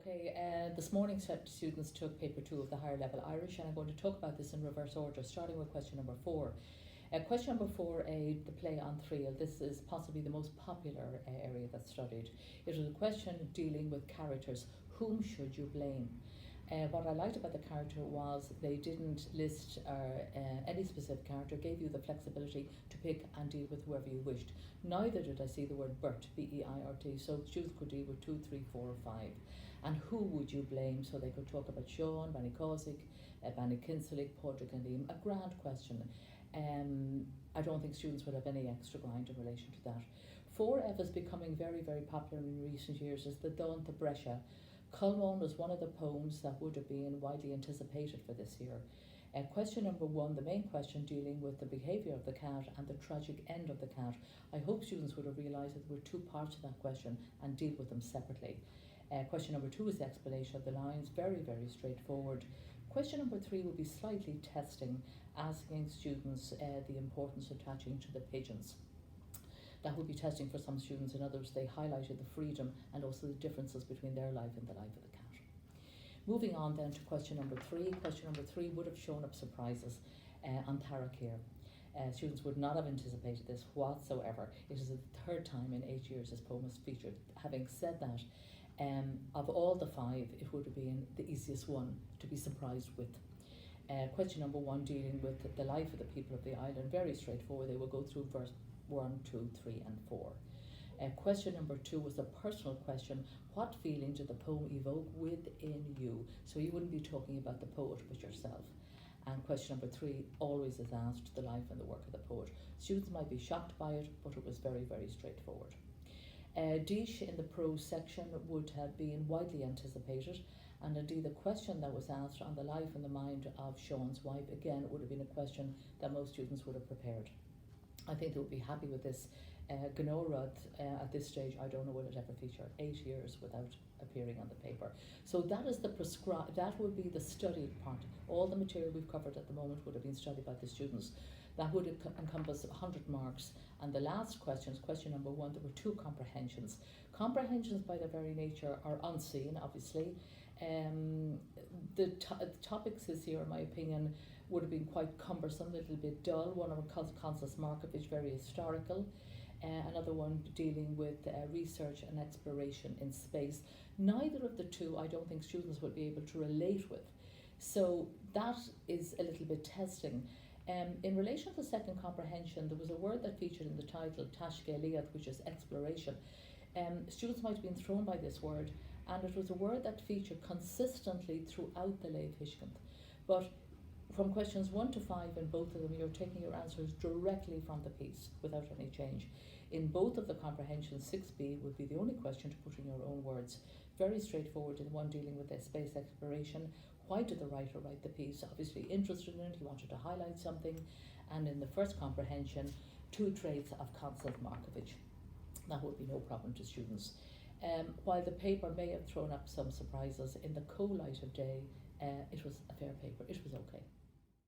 Okay, this morning students took paper 2 of the higher level Irish, and I'm going to talk about this in reverse order, starting with question number 4. Question number 4A, the play on thrill. This is possibly the most popular area that's studied. It was a question dealing with characters. Whom should you blame? What I liked about the character was they didn't list any specific character, gave you the flexibility to pick and deal with whoever you wished. Neither did I see the word Bert, B-E-I-R-T, so students could deal with 2, 3, 4 or 5. And who would you blame? So they could talk about Sean, Bannicosic, Bannikinselic, Padraig and Liam. A grand question. I don't think students would have any extra grind in relation to that. 4F is becoming very, very popular in recent years as the Dawn to Brescia. Culmone was one of the poems that would have been widely anticipated for this year. Question number 1, the main question dealing with the behaviour of the cat and the tragic end of the cat. I hope students would have realised that there were 2 parts to that question and deal with them separately. Question number 2 is the explanation of the lines, very, very straightforward. Question number 3 will be slightly testing, asking students the importance attaching to the pigeons. That would be testing for some students, and others they highlighted the freedom and also the differences between their life and the life of the cat. Moving on then to question number 3. Question number 3 would have shown up surprises on Tarakir. Students would not have anticipated this whatsoever. It is the 3rd time in 8 years this poem has featured. Having said that, of all the 5, it would have been the easiest one to be surprised with. Question number 1 dealing with the life of the people of the island, very straightforward. They will go through verse 1, 2, 3 and 4. Question number 2 was a personal question. What feeling did the poem evoke within you? So you wouldn't be talking about the poet but yourself. And question number 3 always is asked the life and the work of the poet. Students might be shocked by it, but it was very, very straightforward. Dish in the prose section would have been widely anticipated, and indeed the question that was asked on the life and the mind of Sean's wife, again, it would have been a question that most students would have prepared. I think they would be happy with this. Gnorrod, at this stage, I don't know will it ever feature. 8 years without appearing on the paper. So that is the that would be the studied part. All the material we've covered at the moment would have been studied by the students. That would encompass 100 marks. And the last questions, question number 1, there were 2 comprehensions. Comprehensions by their very nature are unseen, obviously. The topics this year, in my opinion, would have been quite cumbersome, a little bit dull. One of them, Constance Markovich, very historical. Another one dealing with research and exploration in space. Neither of the 2 I don't think students would be able to relate with. So that is a little bit testing. In relation to the second comprehension, there was a word that featured in the title, Tashkeliath, which is exploration. Students might have been thrown by this word, and it was a word that featured consistently throughout the Leibh Hishkint. But from questions 1 to 5 in both of them, you're taking your answers directly from the piece without any change. In both of the comprehensions, 6B would be the only question to put in your own words. Very straightforward in the one dealing with the space exploration. Why did the writer write the piece? Obviously interested in it, he wanted to highlight something. And in the first comprehension, 2 traits of Constance Markovich. That would be no problem to students. While the paper may have thrown up some surprises, in the cold light of day, it was a fair paper. It was okay.